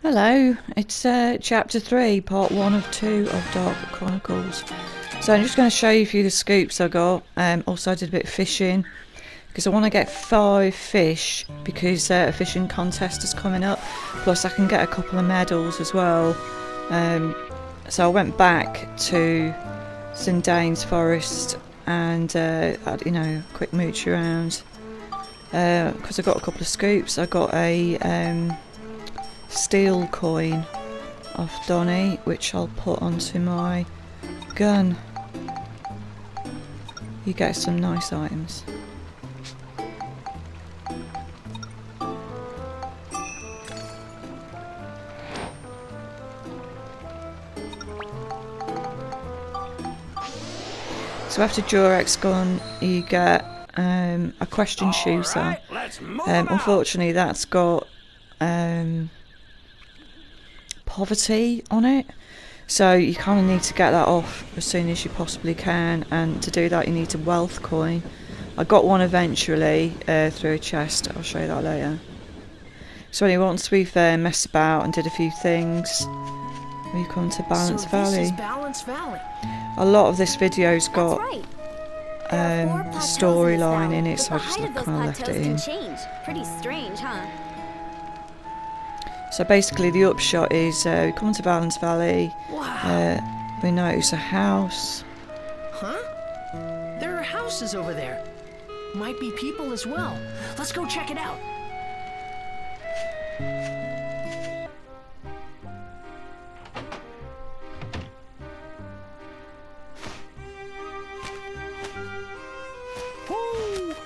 Hello, it's chapter 3, part 1 of 2 of Dark Chronicles. So I'm just going to show you a few of the scoops I got. Also I did a bit of fishing because I want to get 5 fish because a fishing contest is coming up. Plus I can get a couple of medals as well. So I went back to St Danes Forest and had, a quick mooch around because I got a couple of scoops. I got a steel coin off Donny, which I'll put onto my gun. You get some nice items. So after Durex gun, you get a question shooter. Unfortunately, that's got poverty on it, so you kind of need to get that off as soon as you possibly can, and to do that you need a wealth coin. I got one eventually through a chest. I'll show you that later. So anyway, once we've messed about and did a few things, we come to Balance Valley. A lot of this video's got the storyline in it, so I just kind of left it in. Pretty strange, huh? So basically the upshot is we come to Balance Valley, we notice a house. Huh? There are houses over there. Might be people as well. Let's go check it out.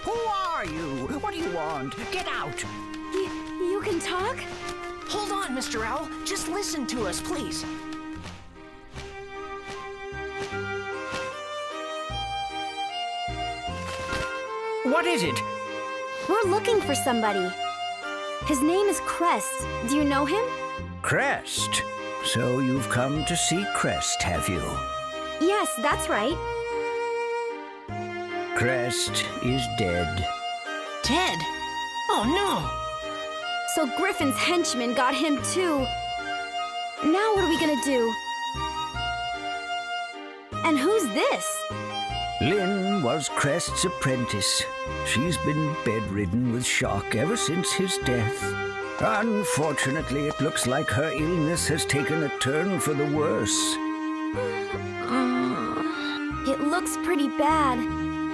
Who are you? What do you want? Get out! You can talk? Hold on, Mr. Owl. Just listen to us, please. What is it? We're looking for somebody. His name is Crest. Do you know him? Crest. So you've come to see Crest, have you? Yes, that's right. Crest is dead. Dead? Oh no! So Griffin's henchmen got him too. Now what are we gonna do? And who's this? Lynn was Crest's apprentice. She's been bedridden with shock ever since his death. Unfortunately, it looks like her illness has taken a turn for the worse. It looks pretty bad.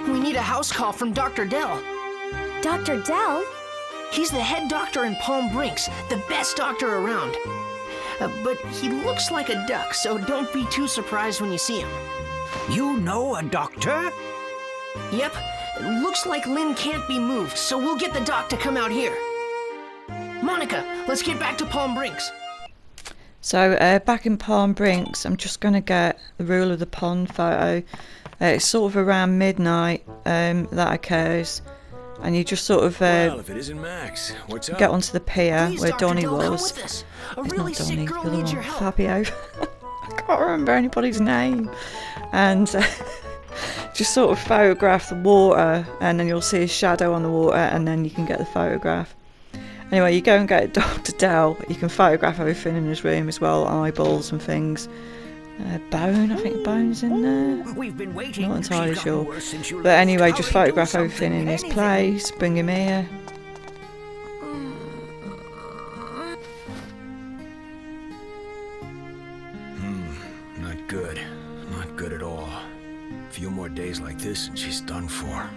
We need a house call from Dr. Dell. Dr. Dell? He's the head doctor in Palm Brinks, the best doctor around. But he looks like a duck, so don't be too surprised when you see him. You know a doctor? Yep, it looks like Lynn can't be moved, so we'll get the doc to come out here. Monica, let's get back to Palm Brinks. So back in Palm Brinks, I'm just going to get the Rule of the Pond photo. It's sort of around midnight that occurs. And you just sort of well, if it isn't Max, what's up? get onto the pier Please, where Dr. Donny Dell, was. come with us. A It's really not sick Donny, girl the other needs one, your help. Fabio. I can't remember anybody's name. And just sort of photograph the water, and then you'll see a shadow on the water, and then you can get the photograph. Anyway, you go and get Dr. Dell. You can photograph everything in his room as well, eyeballs and things. Bone, I think Bone's in there. We've been waiting. Not entirely She's gotten sure. worse since you But left. anyway, just Hurry, do photograph everything in something, his anything. place, bring him here. Not good. Not good at all. A few more days like this and she's done for.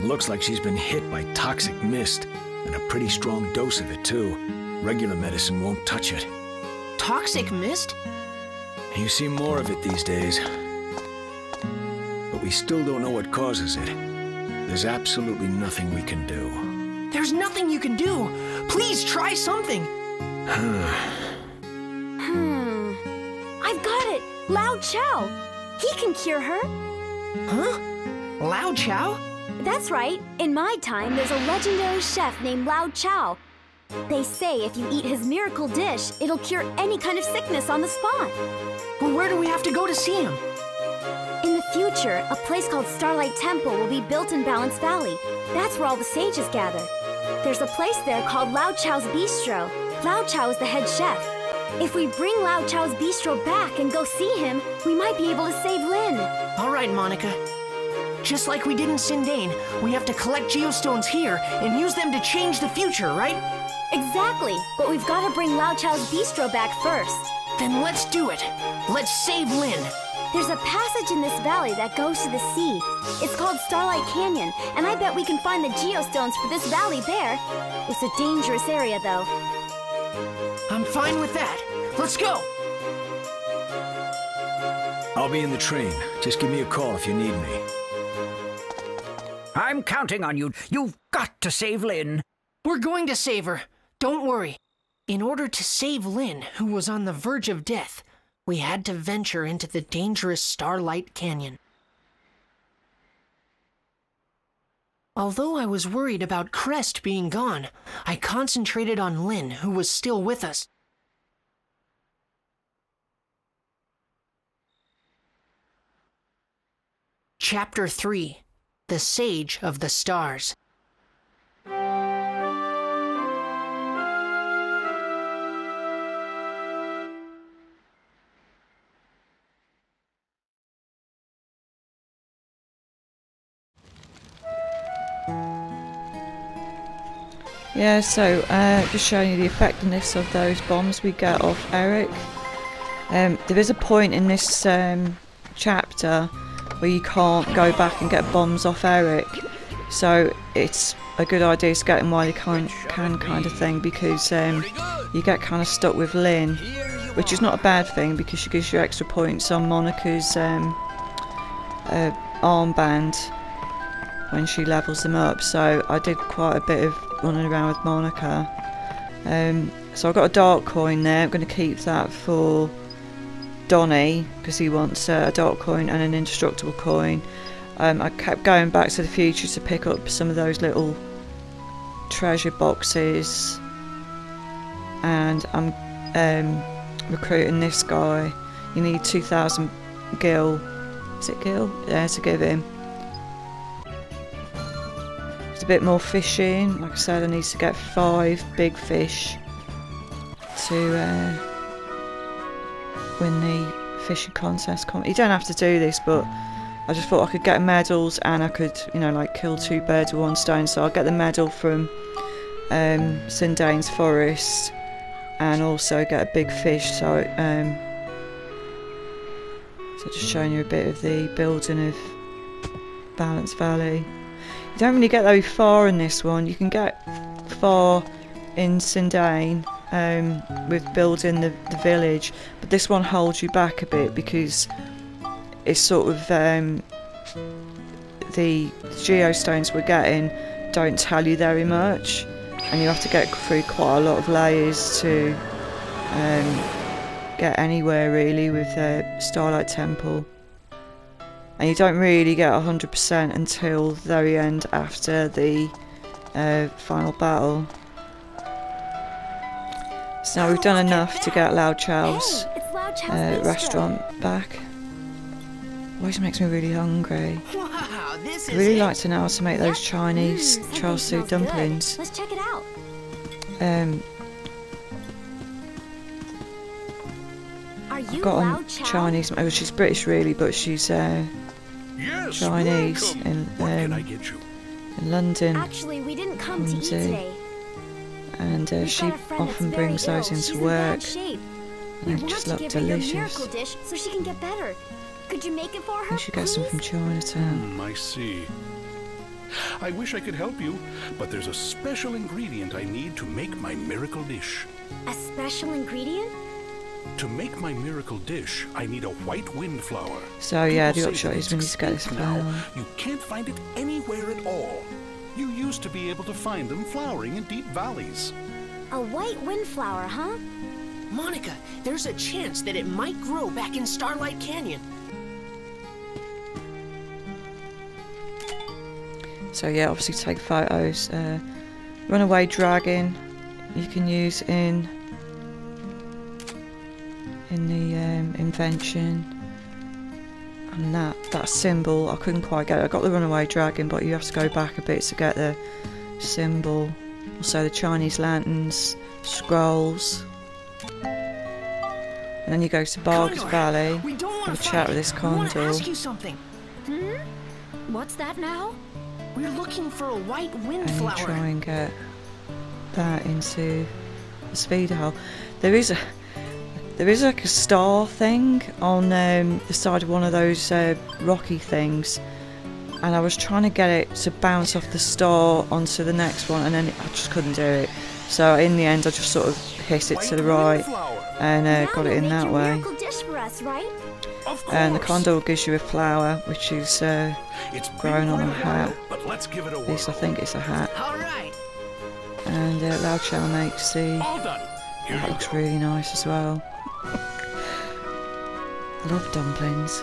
Looks like she's been hit by toxic mist, and a pretty strong dose of it too. Regular medicine won't touch it. Toxic mist? You see more of it these days. But we still don't know what causes it. There's absolutely nothing we can do. There's nothing you can do. Please try something. I've got it! Lao Chow! He can cure her! Huh? Lao Chow? That's right. In my time, there's a legendary chef named Lao Chow. They say if you eat his miracle dish, it'll cure any kind of sickness on the spot. Well, where do we have to go to see him? In the future, a place called Starlight Temple will be built in Balance Valley. That's where all the sages gather. There's a place there called Lao Chow's Bistro. Lao Chow is the head chef. If we bring Lao Chow's Bistro back and go see him, we might be able to save Lin. All right, Monica. Just like we did in Sindane, we have to collect geostones here and use them to change the future, right? Exactly, but we've got to bring Lao Chow's Bistro back first. Then let's do it. Let's save Lin. There's a passage in this valley that goes to the sea. It's called Starlight Canyon, and I bet we can find the geostones for this valley there. It's a dangerous area, though. I'm fine with that. Let's go. I'll be in the train. Just give me a call if you need me. I'm counting on you. You've got to save Lin. We're going to save her. Don't worry. In order to save Lin, who was on the verge of death, we had to venture into the dangerous Starlight Canyon. Although I was worried about Crest being gone, I concentrated on Lin, who was still with us. Chapter 3: The Sage of the Stars. Yeah, so just showing you the effectiveness of those bombs we get off Eric. There is a point in this chapter where you can't go back and get bombs off Eric, so it's a good idea to get them while you can kind of thing, because you get kind of stuck with Lin, which is not a bad thing because she gives you extra points on Monica's armband when she levels them up. So I did quite a bit of running around with Monica. So I've got a dark coin there. I'm going to keep that for Donnie because he wants a dark coin and an indestructible coin. I kept going back to the future to pick up some of those little treasure boxes, and I'm recruiting this guy. You need 2,000 gil. Is it gil? Yeah, to give him. It's a bit more fishing. Like I said, I need to get 5 big fish to win the fishing contest. You don't have to do this, but I just thought I could get medals and I could, you know, like kill 2 birds with 1 stone. So I'll get the medal from Sindane's forest and also get a big fish. So just showing you a bit of the building of Balance Valley. You don't really get very far in this one. You can get far in Sindane with building the village, but this one holds you back a bit because it's sort of the geostones we're getting don't tell you very much, and you have to get through quite a lot of layers to get anywhere really with Starlight Temple. And you don't really get 100% until the very end after the final battle. So now we've done enough to get Lao Chow's restaurant back. Always makes me really hungry. Wow, I really like to know how to make those Chinese char siu dumplings. Let's check it out. Are you I've got Lao on Chow? Chinese. Oh, she's British really, but she's Yes, Chinese welcome. What can I get you? in London. Actually, we didn't come to eat Tea. today. And We've she got a friend often that's very brings those ill. into She's work. in bad shape. We And they want just to look give her your delicious. miracle dish so she can get better. Could you make it for her, You should get some from Chinatown. I see. I wish I could help you, but there's a special ingredient I need to make my miracle dish. A special ingredient? To make my miracle dish, I need a white wind flower. So yeah, the People upshot say is that we need it's to get this extinct now. flower. You can't find it anywhere at all. You used to be able to find them flowering in deep valleys. A white windflower, huh? Monica, there's a chance that it might grow back in Starlight Canyon. So yeah, obviously take photos. Runaway dragon you can use in the invention, and that symbol I couldn't quite get it. I got the runaway dragon, but you have to go back a bit to get the symbol. Also the Chinese lanterns, scrolls. And then you go to Barker's Valley, We don't want have to a chat fight. with this We want to condor. ask you something. What's that now? We're looking for a white And you windflower. try and get that into the Spheda hole. There is like a star thing on the side of one of those rocky things, and I was trying to get it to bounce off the star onto the next one, and then I just couldn't do it. So in the end, I just sort of hit it to the right and got it in that way. Miracle dish for us, right? Of course. And the condor gives you a flower, which is It's been grown on quite a hat. while, but let's give it a At least I whirl. think it's a hat. All right. And Lao Chow makes the. All done. Here That you looks go. really nice as well. I love dumplings.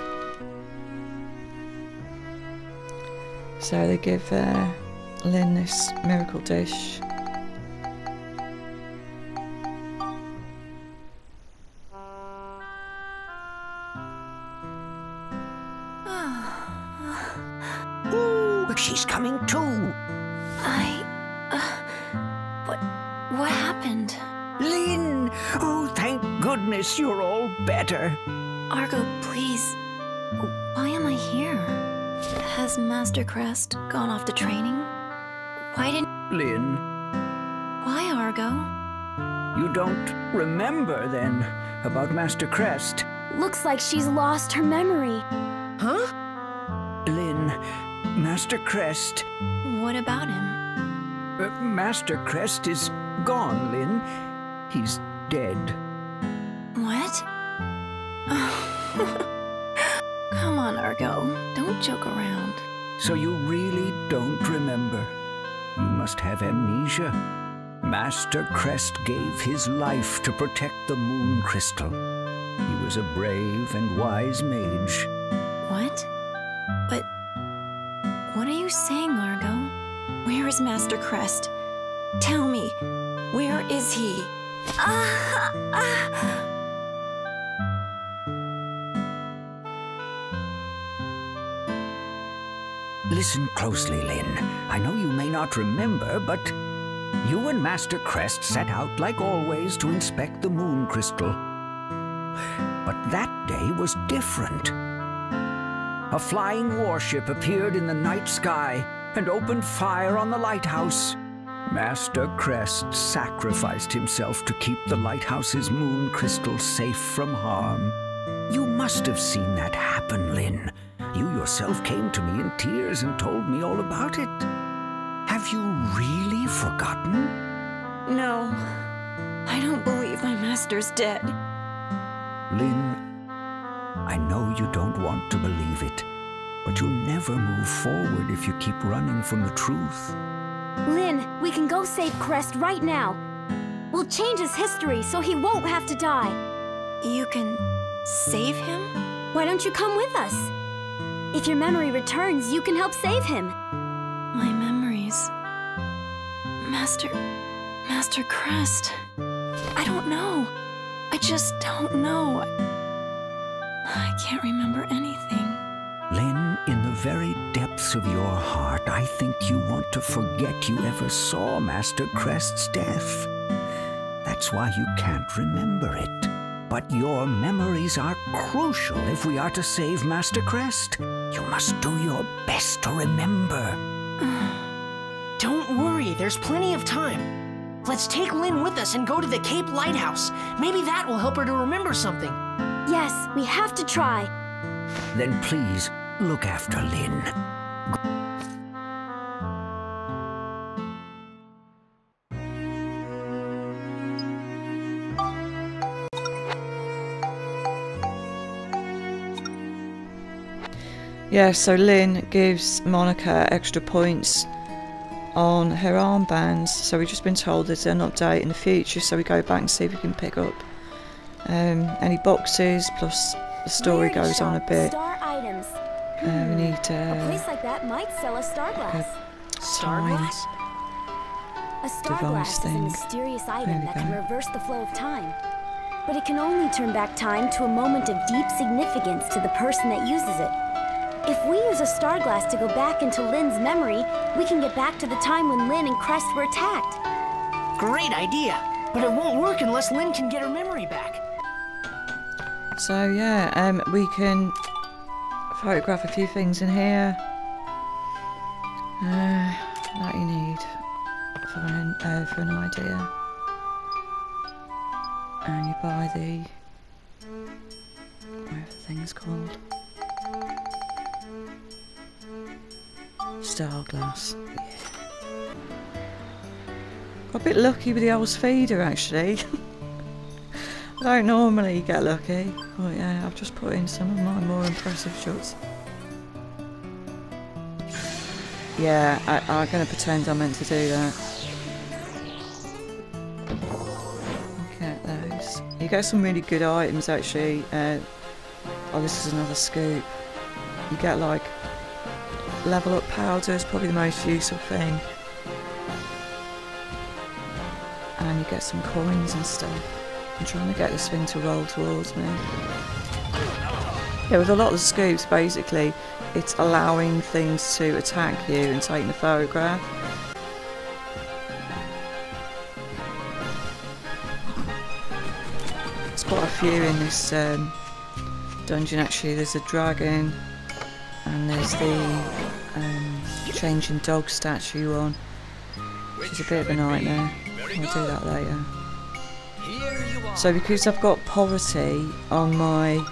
So they give Lynn this miracle dish. Ooh, she's coming too. What happened? Lynn! Oh, thank goodness you're all better. Argo, please. Why am I here? Has Master Crest gone off to training? Why didn't... Lynn, Why, Argo? you don't remember then about Master Crest? Looks like she's lost her memory. Huh? Lynn, Master Crest. What about him? Master Crest is gone, Lynn. He's dead. What? Come on, Argo. Don't joke around. So you really don't remember? You must have amnesia. Master Crest gave his life to protect the moon crystal. He was a brave and wise mage. What? But... What are you saying, Argo? Where is Master Crest? Tell me, where is he? Listen closely, Lynn. I know you may not remember, but you and Master Crest set out like always to inspect the moon crystal. But that day was different. A flying warship appeared in the night sky and opened fire on the lighthouse. Master Crest sacrificed himself to keep the lighthouse's moon crystal safe from harm. You must have seen that happen, Lynn. You yourself came to me in tears and told me all about it. Have you really forgotten? No. I don't believe my master's dead. Lynn, I know you don't want to believe it, but you'll never move forward if you keep running from the truth. Lynn, we can go save Crest right now. We'll change his history so he won't have to die. You can save him? Why don't you come with us? If your memory returns, you can help save him. My memories. Master Crest. I don't know. I just don't know. I can't remember anything. Lynn, in the very depths of your heart, I think you want to forget you ever saw Master Crest's death. That's why you can't remember it. But your memories are crucial if we are to save Master Crest. You must do your best to remember. Don't worry, there's plenty of time. Let's take Lynn with us and go to the Cape Lighthouse. Maybe that will help her to remember something. Yes, we have to try. Then please, look after Lynn. Yeah, so Lynn gives Monica extra points on her armbands. So we've just been told there's an update in the future, so we go back and see if we can pick up any boxes, plus the story Rarity goes on a shop, bit. Star items. We need A place like that might sell a star glass. Star Time. glass? A star device glass is a thing. mysterious There item we that go. can reverse the flow of time. But it can only turn back time to a moment of deep significance to the person that uses it. If we use a star glass to go back into Lynn's memory, we can get back to the time when Lynn and Crest were attacked. great idea, but it won't work unless Lynn can get her memory back. So yeah, we can photograph a few things in here that you need for an idea, and you buy the whatever the thing's called, star glass. Yeah. Got a bit lucky with the old Spheda actually. I don't normally get lucky, but yeah, I've just put in some of my more impressive shots. Yeah, I'm going to pretend I meant to do that. Look at those. You get some really good items actually. Oh, this is another scoop. You get like level up powder is probably the most useful thing. And you get some coins and stuff. I'm trying to get this thing to roll towards me. Yeah, with a lot of the scoops, basically, it's allowing things to attack you and take the photograph. There's quite a few in this dungeon actually. There's a dragon, and there's the changing dog statue one, which is a bit of a nightmare. I'll do that later. So because I've got poverty on my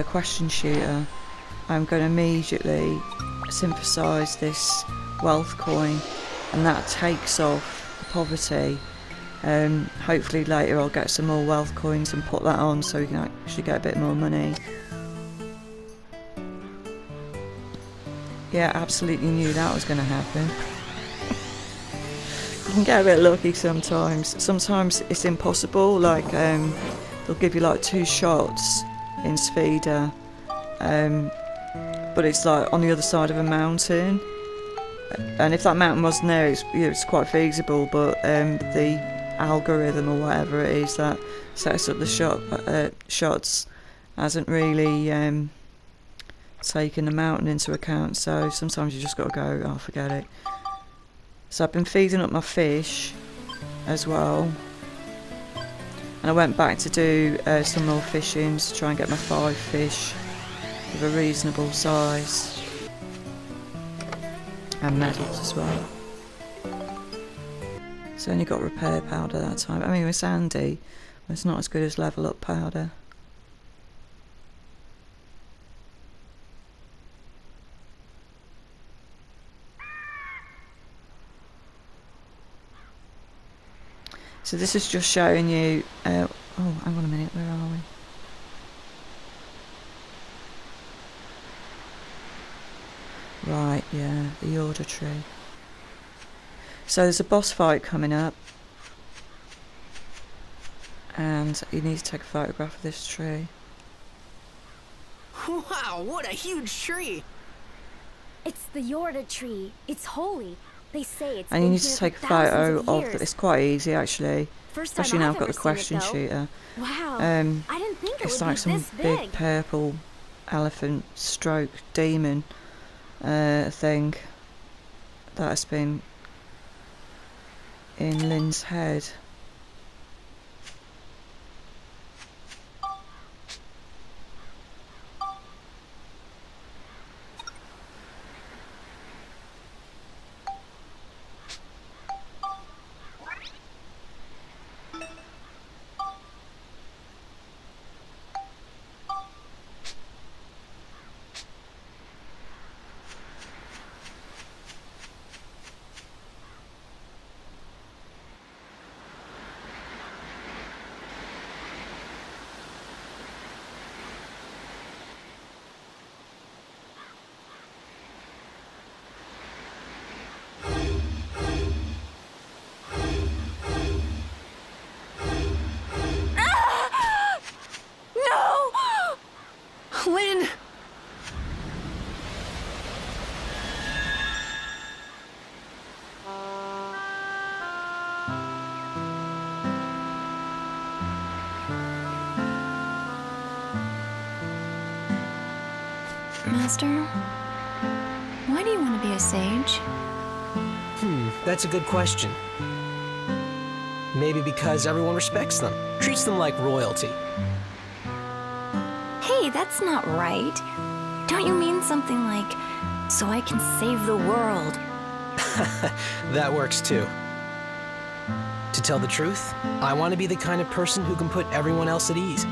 question shooter, I'm going to immediately synthesize this wealth coin, and that takes off the poverty. Hopefully later I'll get some more wealth coins and put that on so we can actually get a bit more money. Yeah, absolutely knew that was going to happen. You can get a bit lucky sometimes. Sometimes it's impossible, like they'll give you like 2 shots in Spheda, but it's like on the other side of a mountain, and if that mountain wasn't there, it's quite feasible, but the algorithm or whatever it is that sets up the shots hasn't really taken the mountain into account, so sometimes you just got to go, oh forget it. So I've been feeding up my fish as well, and I went back to do some more fishing to try and get my 5 fish of a reasonable size, and medals as well. So only got repair powder that time. I mean, it's handy, but it's not as good as level up powder. So this is just showing you, oh hang on a minute, where are we? Right, yeah, the order tree. So there's a boss fight coming up, and you need to take a photograph of this tree. Wow, what a huge tree! It's the Yorda tree. It's holy. They say it's And you been need to here take a for thousands photo years. of it's quite easy actually, First time especially now I've I've got ever the question seen it, though. shooter. Wow, I didn't think it It's would like be some this big big. purple elephant stroke demon thing that has been in Lynn's head. Lynn! Master, why do you want to be a sage? That's a good question. Maybe because everyone respects them, treats them like royalty. Hey, that's not right. Don't you mean something like, so I can save the world? That works too. To tell the truth, I want to be the kind of person who can put everyone else at ease.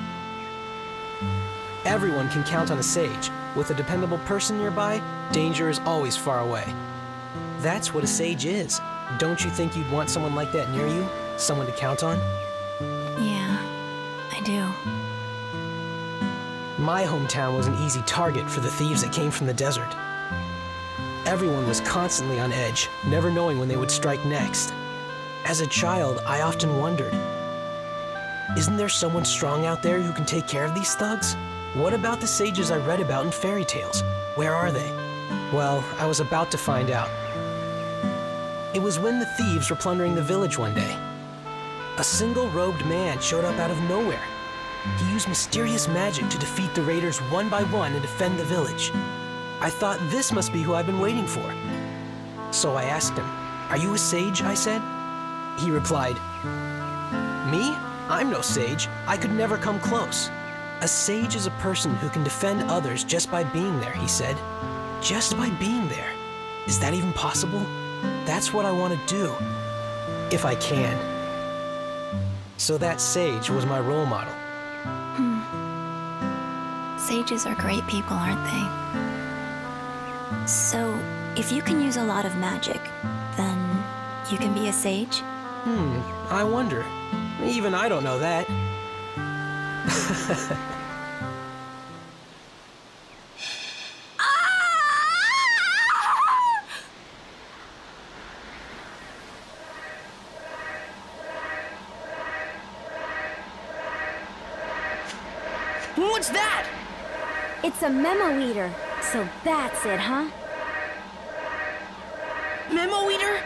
Everyone can count on a sage. With a dependable person nearby, danger is always far away. That's what a sage is. Don't you think you'd want someone like that near you? Someone to count on? Yeah, I do. My hometown was an easy target for the thieves that came from the desert. Everyone was constantly on edge, never knowing when they would strike next. As a child, I often wondered, isn't there someone strong out there who can take care of these thugs? What about the sages I read about in fairy tales? Where are they? Well, I was about to find out. It was when the thieves were plundering the village one day. A single robed man showed up out of nowhere. He used mysterious magic to defeat the raiders one by one and defend the village. I thought this must be who I've been waiting for. So I asked him, "Are you a sage?" I said. He replied, "Me? I'm no sage. I could never come close." A sage is a person who can defend others just by being there, he said. Just by being there. Is that even possible? That's what I want to do. If I can. So that sage was my role model. Sages are great people, aren't they? So, if you can use a lot of magic, then you can be a sage? I wonder. Even I don't know that. What's that? It's a memo eater. So that's it, huh? Memo eater?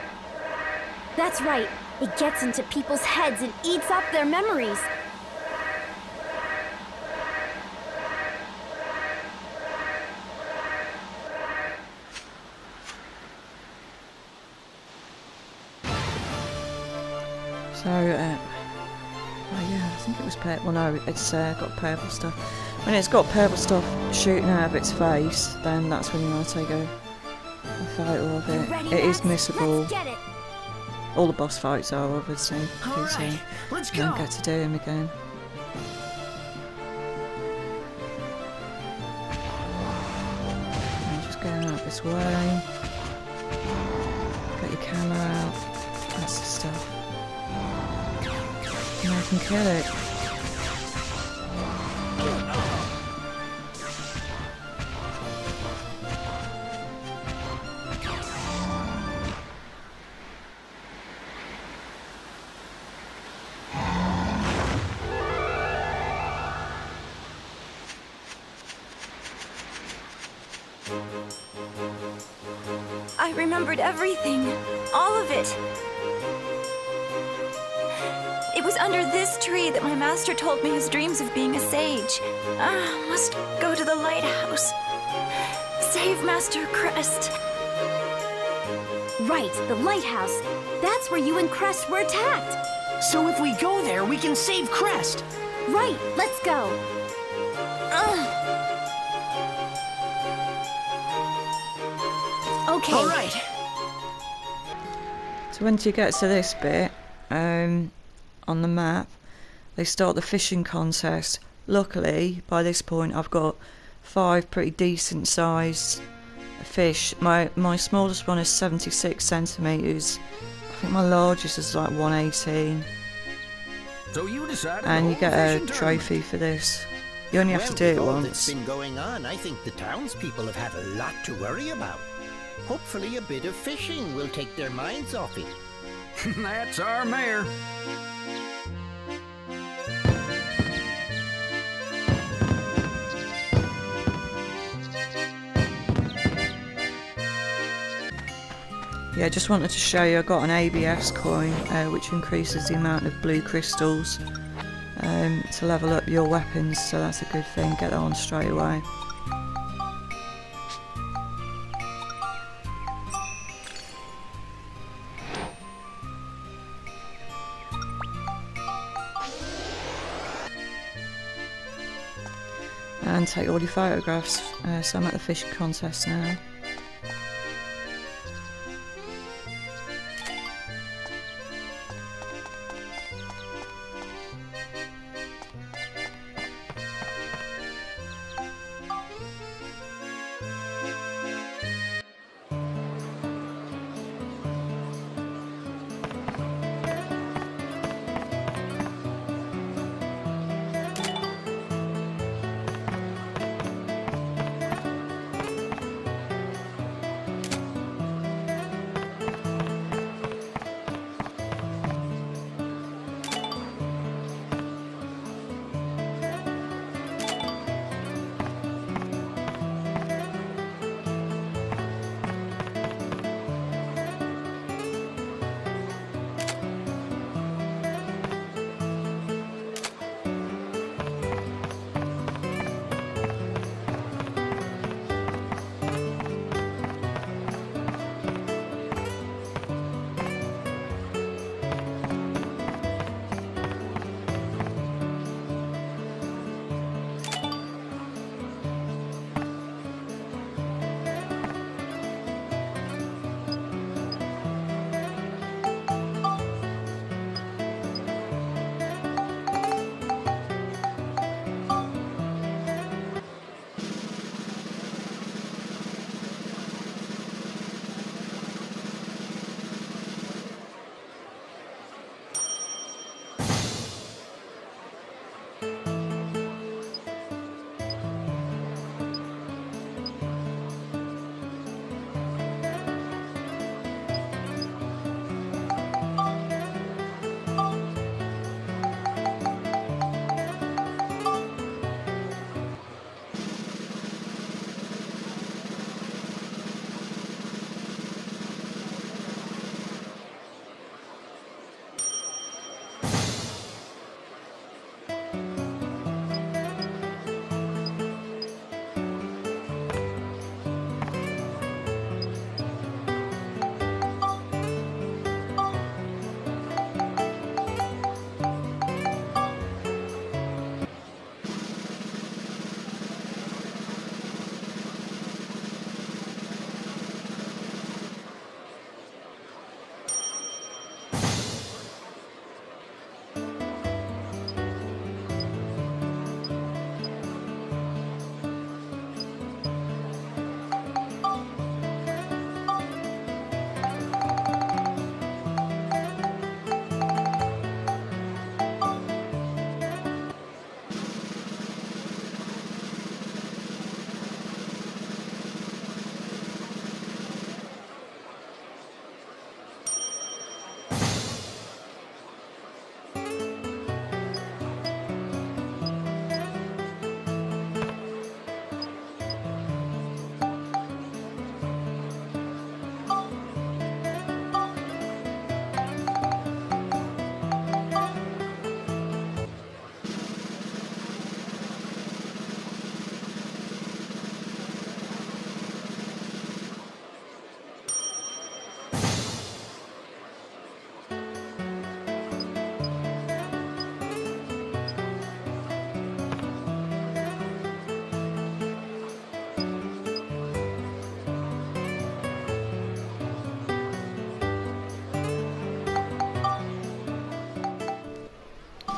That's right. It gets into people's heads and eats up their memories. So, oh yeah, I think it was purple. Well, no, it's got purple stuff. When it's got purple stuff shooting out of its face, then that's when you want to take a photo of it. Ready, It is Max? missable. Let's get it. All the boss fights are, obviously, because Alright, let's you don't go. get to do them again. And just going out this way. Get your camera out. That's the stuff. And I can kill it. I remembered everything. All of it. It was under this tree that my master told me his dreams of being a sage. Must go to the lighthouse. Save Master Crest. Right, the lighthouse. That's where you and Crest were attacked. So if we go there, we can save Crest. Right, let's go. Okay. All right. So once you get to this bit, on the map, they start the fishing contest. Luckily, by this point, I've got 5 pretty decent sized fish. My smallest one is 76 centimetres. I think my largest is like 118. So you decided And to you hold get the a fishing trophy for this. You only have to do it with all once. that's been going on, I think the townspeople have had a lot to worry about. Hopefully a bit of fishing will take their minds off it. That's our mayor. Yeah, I just wanted to show you I got an ABS coin, which increases the amount of blue crystals to level up your weapons, so that's a good thing. Get that on straight away. and take all your photographs. So I'm at the fishing contest now.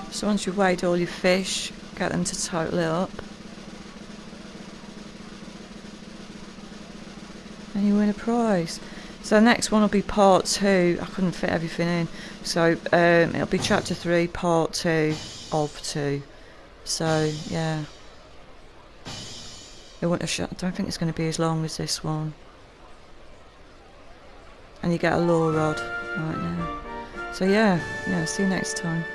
So once you've weighed all your fish, get them to total it up. And you win a prize. So the next one will be part 2. I couldn't fit everything in. So it'll be chapter 3, part 2 of 2. So yeah. I don't think it's going to be as long as this one. And you get a lure rod right now. So yeah, see you next time.